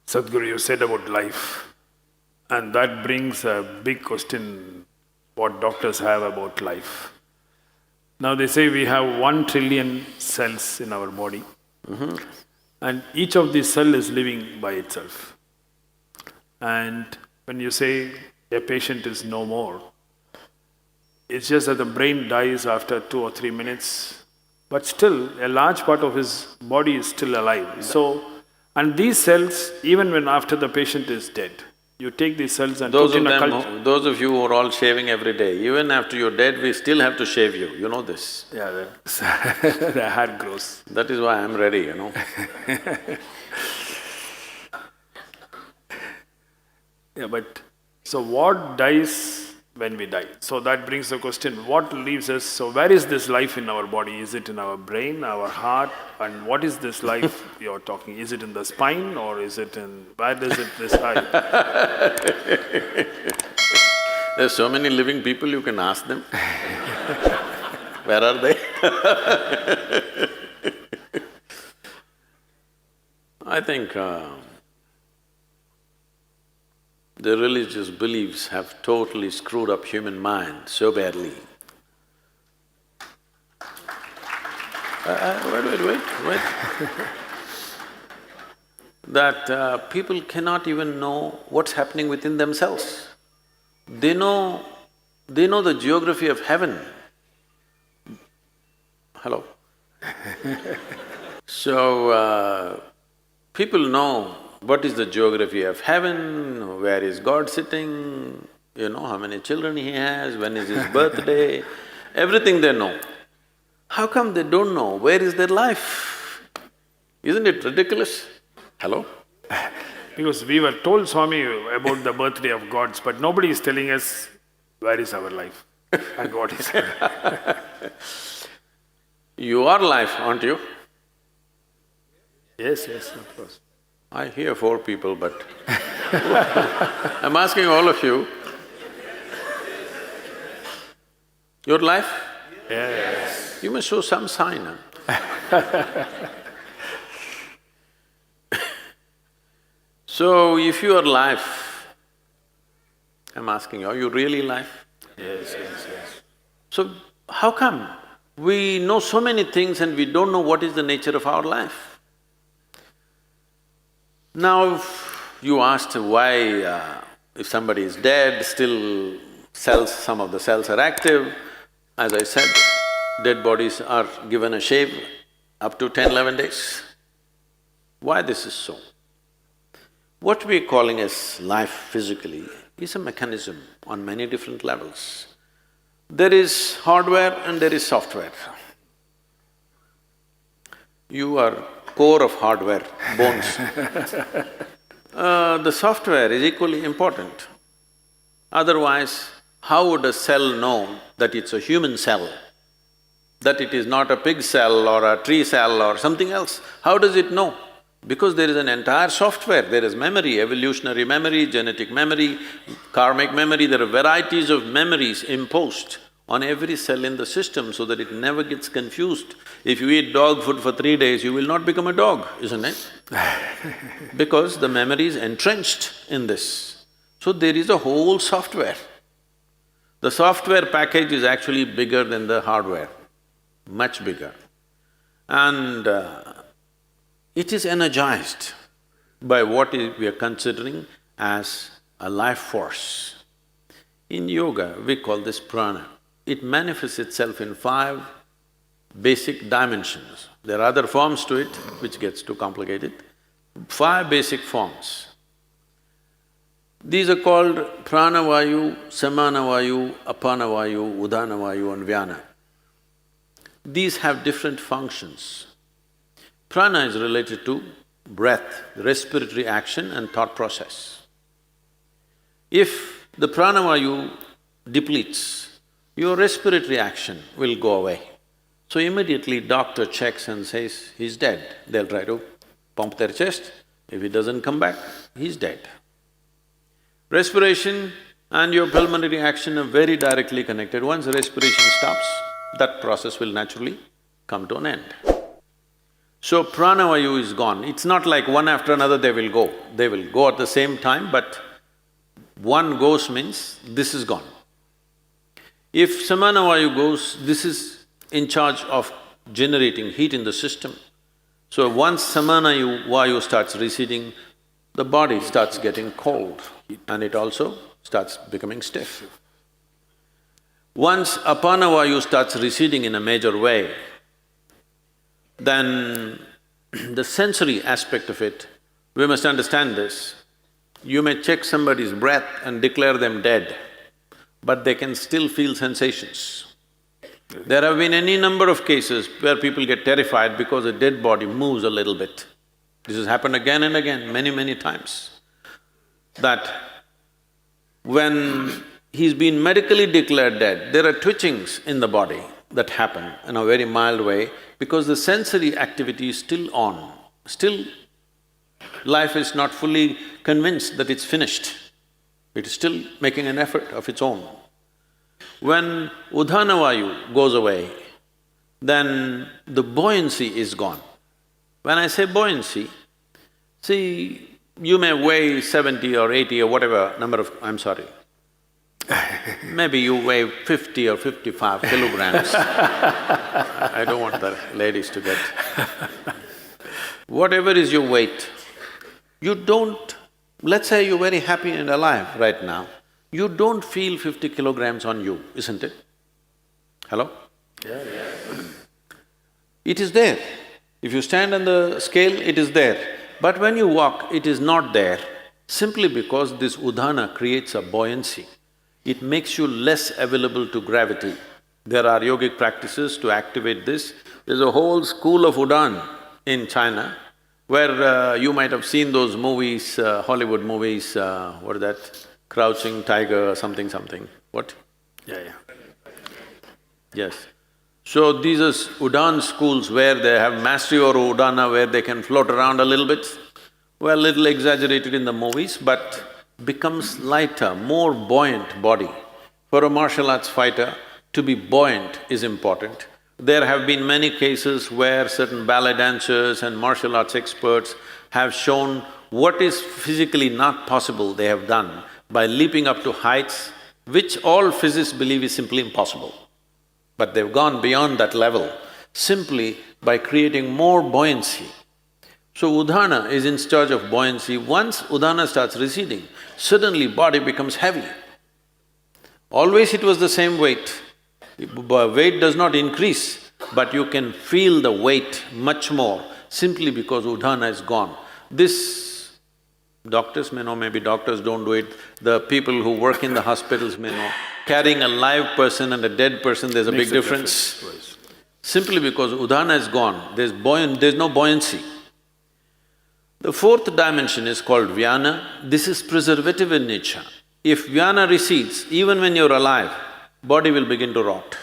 Sadhguru, you said about life, and that brings a big question what doctors have about life. Now they say we have 1 trillion cells in our body, and each of these cells is living by itself. And when you say a patient is no more, it's just that the brain dies after 2 or 3 minutes, but still a large part of his body is still alive. So, and these cells, even when after the patient is dead, you take these cells and put in a culture. Those of you who are all shaving every day, even after you're dead, we still have to shave you, you know this. Yeah, the hair grows. That is why I'm ready, you know. Yeah, but so what dies when we die? So that brings the question, what leaves us? So where is this life in our body? Is it in our brain, our heart? And what is this life you're talking? Is it in the spine or is it in… where does it reside? There's so many living people, you can ask them. Where are they? I think the religious beliefs have totally screwed up human mind so badly. Wait. That people cannot even know what's happening within themselves. They know the geography of heaven. Hello? So, people know what is the geography of heaven, where is God sitting, you know, how many children he has, when is his birthday, everything they know. How come they don't know where is their life? Isn't it ridiculous? Hello? Because we were told, Swami, about the birthday of gods, but nobody is telling us where is our life and what is our life. You are life, aren't you? Yes, of course. I hear 4 people, but I'm asking all of you, your life? Yes. You must show some sign, huh? So, if you are life, I'm asking, are you really life? Yes. So, how come we know so many things and we don't know what is the nature of our life? Now, you asked why if somebody is dead, still some of the cells are active. As I said, dead bodies are given a shave up to 10, 11 days. Why this is so? What we're calling as life physically is a mechanism on many different levels. There is hardware and there is software. You are core of hardware, bones. The software is equally important. Otherwise, how would a cell know that it's a human cell? That it is not a pig cell or a tree cell or something else? How does it know? Because there is an entire software, there is memory, evolutionary memory, genetic memory, karmic memory, there are varieties of memories imposed on every cell in the system so that it never gets confused. If you eat dog food for 3 days, you will not become a dog, isn't it? Because the memory is entrenched in this. So there is a whole software. The software package is actually bigger than the hardware, much bigger. And it is energized by what we are considering as a life force. In yoga, we call this prana. It manifests itself in 5 basic dimensions. There are other forms to it, which gets too complicated. 5 basic forms. These are called pranavayu, samanavayu, apanavayu, udanavayu and vyana. These have different functions. Prana is related to breath, respiratory action and thought process. If the pranavayu depletes, your respiratory action will go away. So immediately doctor checks and says, he's dead. They'll try to pump their chest. If he doesn't come back, he's dead. Respiration and your pulmonary action are very directly connected. Once respiration stops, that process will naturally come to an end. So pranavayu is gone. It's not like one after another they will go. They will go at the same time, but one goes means this is gone. If samanavayu goes, this is in charge of generating heat in the system. So once samanavayu starts receding, the body starts getting cold and it also starts becoming stiff. Once apanavayu starts receding in a major way, then the sensory aspect of it, we must understand this. You may check somebody's breath and declare them dead, but they can still feel sensations. There have been any number of cases where people get terrified because a dead body moves a little bit. This has happened again and again, many times. That when he's been medically declared dead, there are twitchings in the body that happen in a very mild way because the sensory activity is still on. Still, life is not fully convinced that it's finished. It is still making an effort of its own. When udhanavayu goes away, then the buoyancy is gone. When I say buoyancy, see, you may weigh 70 or 80 or whatever number of… I'm sorry, maybe you weigh 50 or 55 kilograms. I don't want the ladies to get… Whatever is your weight, you don't… Let's say you're very happy and alive right now, you don't feel 50 kilograms on you, isn't it? Hello? Yeah. It is there. If you stand on the scale, it is there. But when you walk, it is not there, simply because this udhana creates a buoyancy. It makes you less available to gravity. There are yogic practices to activate this. There's a whole school of Udan in China, where you might have seen those movies, Hollywood movies, what is that? Crouching Tiger or something. What? Yeah. Yes. So these are Udan schools where they have mastery over Udana, where they can float around a little bit. Well, little exaggerated in the movies, but becomes lighter, more buoyant body. For a martial arts fighter, to be buoyant is important. There have been many cases where certain ballet dancers and martial arts experts have shown what is physically not possible they have done by leaping up to heights which all physicists believe is simply impossible. But they've gone beyond that level simply by creating more buoyancy. So udhana is in charge of buoyancy. Once udhana starts receding, suddenly body becomes heavy. Always it was the same weight. Weight does not increase, but you can feel the weight much more simply because udhana is gone. This, doctors may know, maybe doctors don't do it, the people who work in the hospitals may know, carrying a live person and a dead person, there's a big difference. Simply because udhana is gone, there's no buoyancy. The fourth dimension is called vyana. This is preservative in nature. If vyana recedes, even when you're alive, body will begin to rot.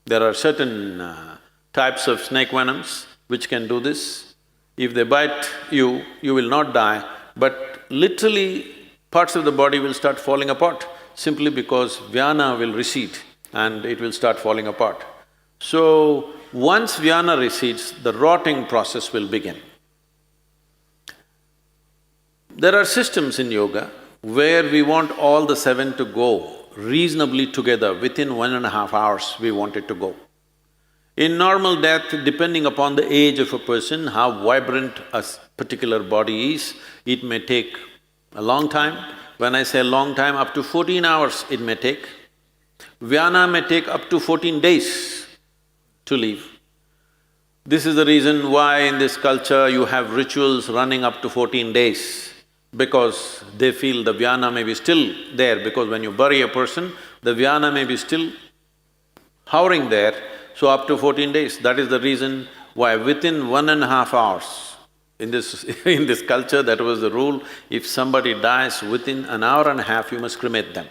There are certain types of snake venoms which can do this. If they bite you, you will not die, but literally parts of the body will start falling apart simply because vyana will recede and it will start falling apart. So, once vyana recedes, the rotting process will begin. There are systems in yoga where we want all the seven to go reasonably together, within 1.5 hours we want it to go. In normal death, depending upon the age of a person, how vibrant a particular body is, it may take a long time. When I say long time, up to 14 hours it may take. Vyana may take up to 14 days to leave. This is the reason why in this culture you have rituals running up to 14 days, because they feel the vyana may be still there, because when you bury a person, the vyana may be still hovering there, so up to 14 days. That is the reason why within 1.5 hours, in this culture that was the rule, if somebody dies within an hour and a half, you must cremate them.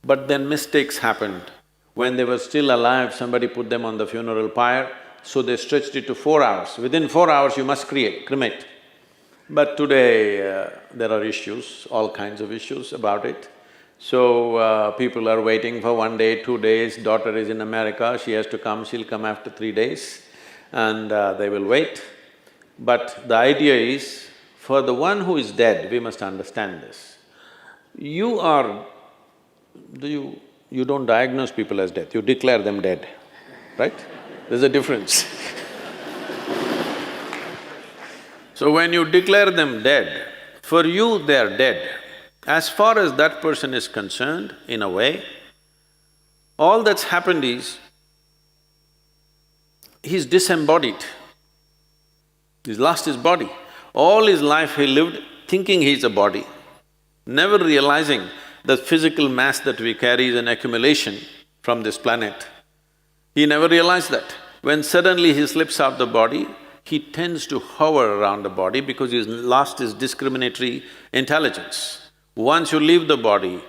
But then mistakes happened. When they were still alive, somebody put them on the funeral pyre, so they stretched it to 4 hours. Within 4 hours, you must cremate. But today, there are issues, all kinds of issues about it. So, people are waiting for 1 day, 2 days, daughter is in America, she has to come, she'll come after 3 days, and they will wait. But the idea is, for the one who is dead, we must understand this. You are… you don't diagnose people as dead, you declare them dead, right? There's a difference. So when you declare them dead, for you they are dead. As far as that person is concerned, in a way, all that's happened is, he's disembodied. He's lost his body. All his life he lived thinking he's a body, never realizing the physical mass that we carry is an accumulation from this planet. He never realized that. When suddenly he slips out the body, he tends to hover around the body because he's lost his discriminatory intelligence. Once you leave the body,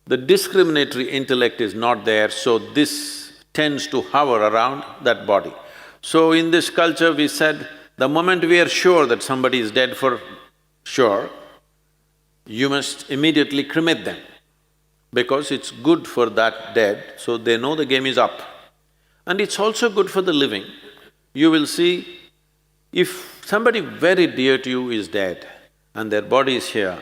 the discriminatory intellect is not there, so this tends to hover around that body. So in this culture we said, the moment we are sure that somebody is dead for sure, you must immediately cremate them, because it's good for that dead, so they know the game is up. And it's also good for the living. You will see, if somebody very dear to you is dead and their body is here,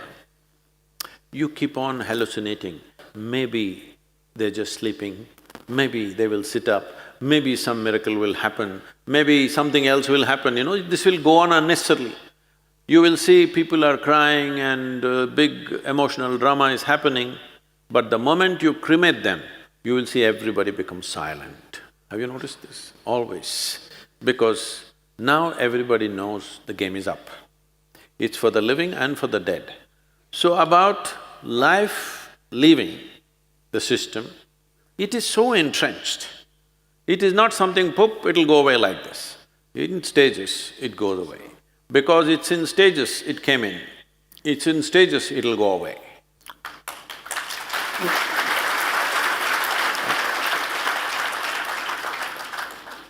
you keep on hallucinating, maybe they're just sleeping, maybe they will sit up, maybe some miracle will happen, maybe something else will happen, this will go on unnecessarily. You will see people are crying and big emotional drama is happening, but the moment you cremate them, you will see everybody become silent. Have you noticed this? Always. Because now everybody knows the game is up. It's for the living and for the dead. So about life leaving the system, it is so entrenched. It is not something, poop, it'll go away like this. In stages, it goes away. Because it's in stages, it came in. It's in stages, it'll go away.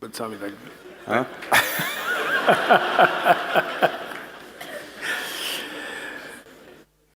But Swami, like… Huh?